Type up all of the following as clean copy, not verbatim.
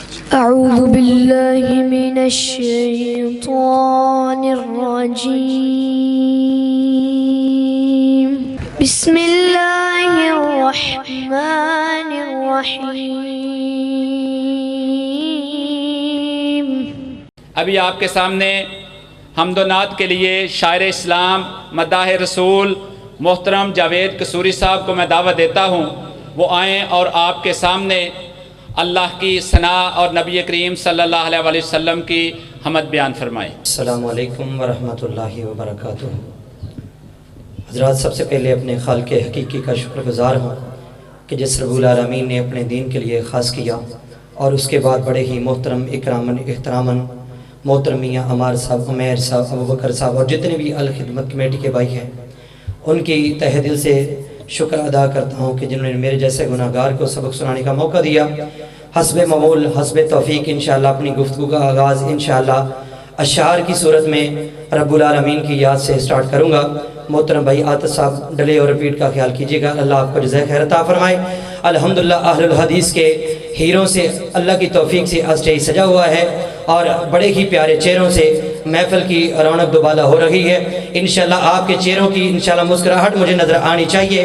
أعوذ بالله من الشيطان الرجيم بسم الله الرحمن الرحيم۔ ابھی آپ کے سامنے حمد و نعت کے لیے شاعر اسلام مداح رسول محترم جاوید قصوری صاحب کو میں دعوت دیتا ہوں، وہ آئیں اور آپ کے سامنے اللہ کی ثنا اور نبی کریم صلی اللہ علیہ وسلم کی حمد بیان فرمائیں۔ السلام علیکم ورحمۃ اللہ وبرکاتہ۔ حضرات، سب سے پہلے اپنے خالق حقیقی کا شکر گزار ہوں کہ جس رب العالمین نے اپنے دین کے لیے خاص کیا، اور اس کے بعد بڑے ہی محترم اکراماً احتراماً محترم میاں عمار صاحب، عمیر صاحب، ابوبکر صاحب اور جتنے بھی الخدمت کمیٹی کے بھائی ہیں، ان کی تہ دل سے شکر ادا کرتا ہوں کہ جنہوں نے میرے جیسے گناہ گار کو سبق سنانے کا موقع دیا۔ حسب معمول حسب توفیق انشاءاللہ اپنی گفتگو کا آغاز انشاءاللہ اشعار کی صورت میں رب العالمین کی یاد سے سٹارٹ کروں گا۔ محترم بھائی عاطف صاحب ڈلے اور ریپیٹ کا خیال کیجیے گا، اللہ آپ کو جزائے خیر عطا فرمائے۔ الحمدللہ اہل الحدیث کے ہیروں سے اللہ کی توفیق سے اسٹیج سجا ہوا ہے اور بڑے ہی پیارے چہروں سے محفل کی رونق دوبالا ہو رہی ہے۔ انشاءاللہ آپ کے چہروں کی انشاءاللہ مسکراہٹ مجھے نظر آنی چاہیے۔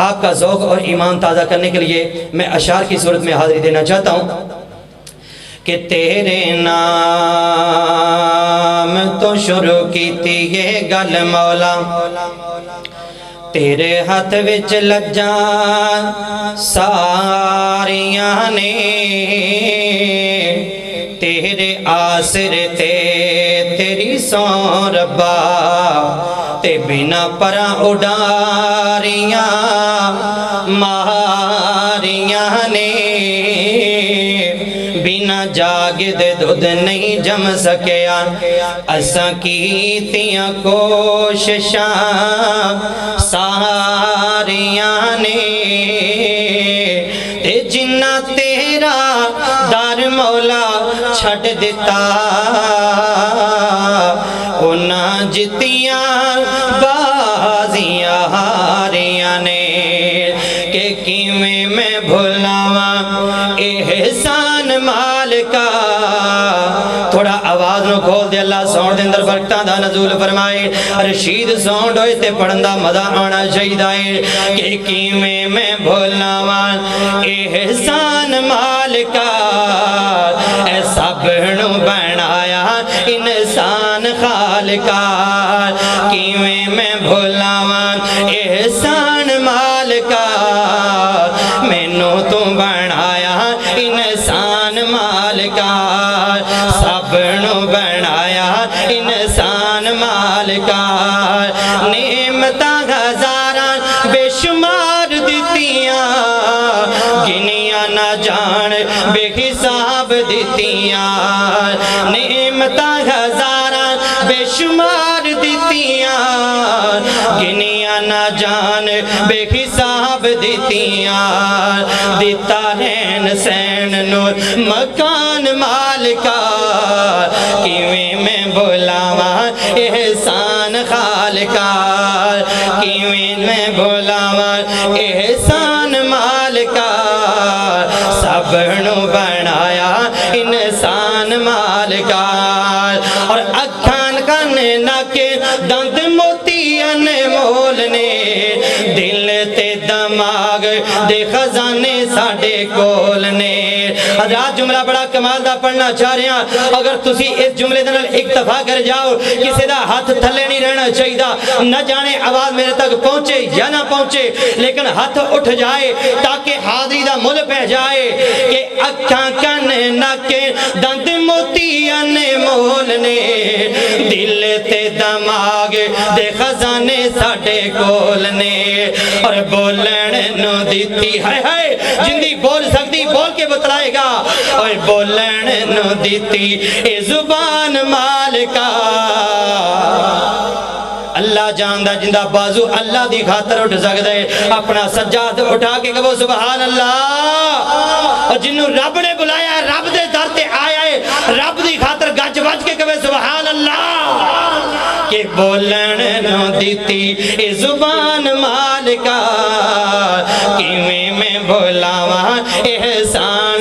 آپ کا ذوق اور ایمان تازہ کرنے کے لیے میں اشعار کی صورت میں حاضری دینا چاہتا ہوں کہ تیرے نام تو شروع کی تھی یہ گل مولا، تیرے ہاتھ وچ لجاں ساریاں نے، تیرے آسر تے تیری سوں ربا تے بنا پراں اڈاریاں ماریاں نے، بنا جاگ دے دودھ نہیں جم سکیا، اساں کیتیاں کوششاں ساریاں نے، تے جنہ تیرا در مولا چھڑ دیتا، انہاں جتیاں بازیاں ہاریاں نے، کہ کیویں میں بھلاواں احسان مالکا۔ تھوڑا آواز نو کھول دے، اللہ ساؤنڈ دے اندر برکتاں دا نزول فرمائے۔ رشید ساؤنڈ ہوئے تے پڑھن دا مزہ آنا چاہیدا ہے کہ کیویں میں بھلاواں احسان مالکا، اے سب نو بنایا انسان خالقا، کیویں میں بھلاواں احسان مالکا، مینوں تو بنایا انسان مالکا، سب نو بنایا انسان مالکا، نعمتاں ہزاراں بے شمار دتیاں، گنیاں نہ جان بے حساب دتیاں، نعمتاں ہزاراں بے شمار دتیاں، گنیاں نہ جان بے حساب دتیاں، دیتا رہن سین نور مکان مالکا، کیویں میں بھلاواں احسان خالقا، کیویں میں بھلاواں احسان مالکا، سب نو بنایا انسان مالکا، اور اکھان کان ناک دند موتی انمول نے، دل تے دماغ دے خزانے ساڈے کول نے۔ حضرات جملہ بڑا کمال دا پڑھنا چاہ رہے ہیں، اگر تسی اس جملے دے نال اکتفا کر جاؤ، کسی دا ہاتھ تھلے نہیں رہنا چاہیے، نہ جانے آواز میرے تک پہنچے یا نہ پہنچے، لیکن ہاتھ اٹھ جائے تاکہ حاضری دا مل پہ جائے کہ اکھاں کن ناک دند موتی انمول نے، دل تے دماغ دے خزانے ساڈے کول نے، اور بولن نو دیتی ہے جندی بول سکتی بول کے بتلائے گا، اور بولن نو دیتی اے زبان مالکا، اللہ جاندہ جندہ بازو اللہ دی خاطر اٹھ سکتا ہے، اپنا سجاد اٹھا کے کہو سبحان اللہ، اور جنہوں رب نے بلایا رب دے در تے آیا ہے، رب دی خاطر گج بج کے کہو سبحان اللہ، کہ بولن نو دیتی اے زبان مالکا، کیویں میں بھلاواں احسان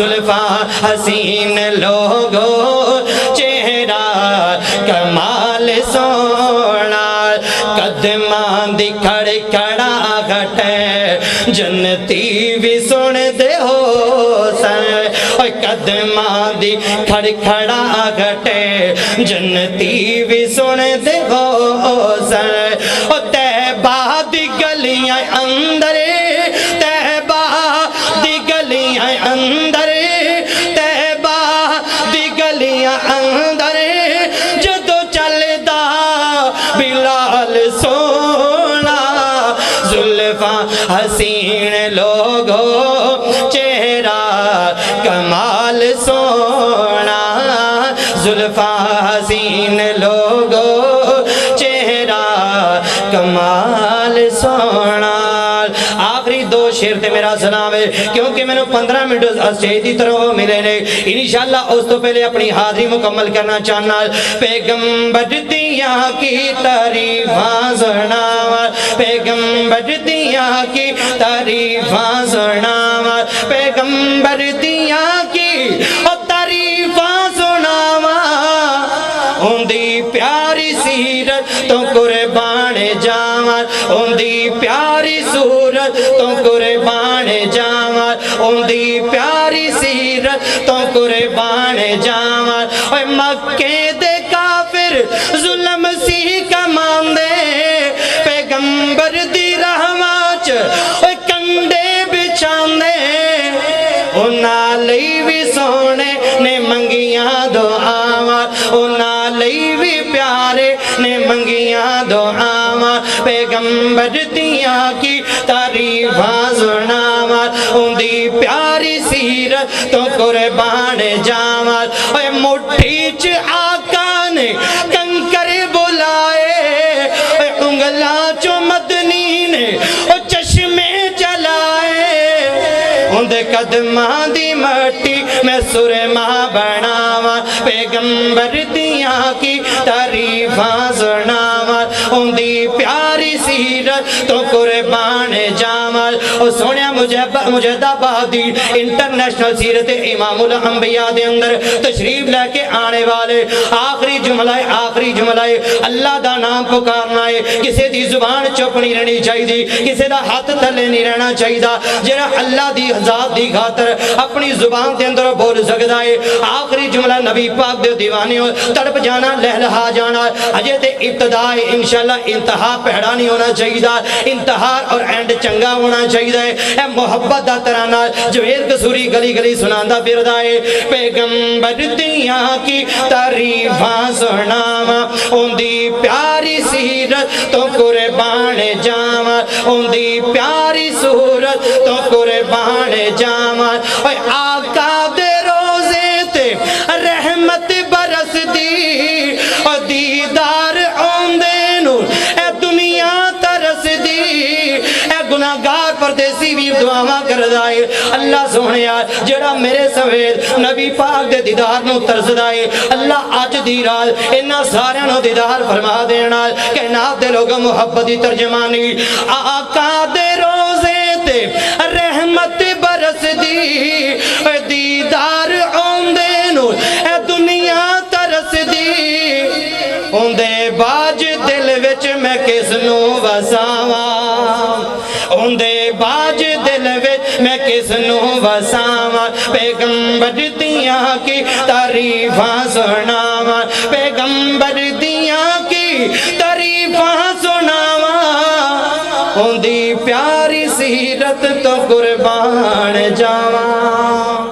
زلفاں حسین لوگو چہرہ کمال سونا قدماں دی کھڑکھڑا گھٹے جنتی بھی سن دے ہو سن قدماں دی کھڑکھڑا گھٹے جنتی بھی سن دے ہو سن تیبہ دی گلیاں اندر تیبہ دی گلیاں اندر تیبہ دی گلیاں اندر جدو چلدا بلال سونا زلفاں حسین لوگو چہرہ کمال سونا زلفاں حسین لوگو چہرہ کمال سونا آخری دو شیر تے میرا سلام ہے کیونکہ میں نے 15 منٹ اسٹیج دی طرح ملے نے انشاءاللہ اس تو پہلے اپنی حاضری مکمل کرنا چاہنا پیغمبر دیا کی تعریفاں سناواں پیغمبر دیا کی تعریفاں سناواں پیغمبر دیا کی تعریفاں سناواں ان دی پیاری سیرت تو قربان جاواں ان دی پیاری صورت تو قربان جاواں ان دی پیاری سیرت تو قربان جاواں اے مکے دے کافر ظلم سی کمان دے پیغمبر دی رحمت اے کنڈے بچھان دے انہاں لئی بھی سونے نے منگیاں دعاواں انہاں لئی بھی پیارے نے منگیاں دعاواں پیغمبر دیا کی تعریفاں سناواں ان دی پیاری سیرت تو قربان جاواں اے مٹھی چ آقا نے کنکر بلائے اے انگلاں چو مدنی نے او چشمے چلائے ان دے قدماں دی مٹی میں سرما بناواں پیغمبر دیا کی تعریفاں سناواں ان دی پیاری سیرت تو قربان جاواں او سونیا مجدد آبادی انٹرنیشنل سیرت امام الانبیاء دے اندر تشریف لے کے آنے والے آخری جملہ اللہ دا نام پکارنا ہے کسے دی زبان چپ نہیں رہنی چاہیے کسے دا ہاتھ تھلے نہیں رہنا چاہیے جڑا اللہ دی ذات دی خاطر اپنی زبان دے اندر بول سکدا ہے آخری جملہ نبی پاک دے دیوانے تڑپ جانا لہلہا جانا اجے تے ابتدا ہے انشاءاللہ انتہا پہڑا نہیں ہونا چاہیے انتہا اور اینڈ چنگا ہونا چاہیے اے محبت دا ترانہ جوید قصوری گلی گلی سناندا پھردا ہے پیغمبر دیا کی تعریفاں سناواں ان دی پیاری سیرت تو قربان جاواں ان دی پیاری صورت تو قربان جاواں اے آقا دے روزے تے رحمت برس دی او دیدار اوندے نو اے دنیا ترس دی اے گناہگار پردیسی بھی دعاواں کردا ہے اللہ سونیا جڑا میرے سوید نبی پاک دے دیدار نو ترسدا ہے اللہ اج دی رات انہاں سارے نو دیدار فرما دینا کہ ناب دے لوگ محبت دی ترجمانی آقا دے روزے تے رحمت برس دی دیدار اوندے نو اے دنیا ترس دی اوندے باج دل وچ میں کس نو وساواں اوندے باج دل وچ میں کس نو وساواں پیغمبر دیا کی تعریفاں سناواں پیغمبر دیا کی تعریفاں سناواں ان دی پیاری سیرت تو قربان جاواں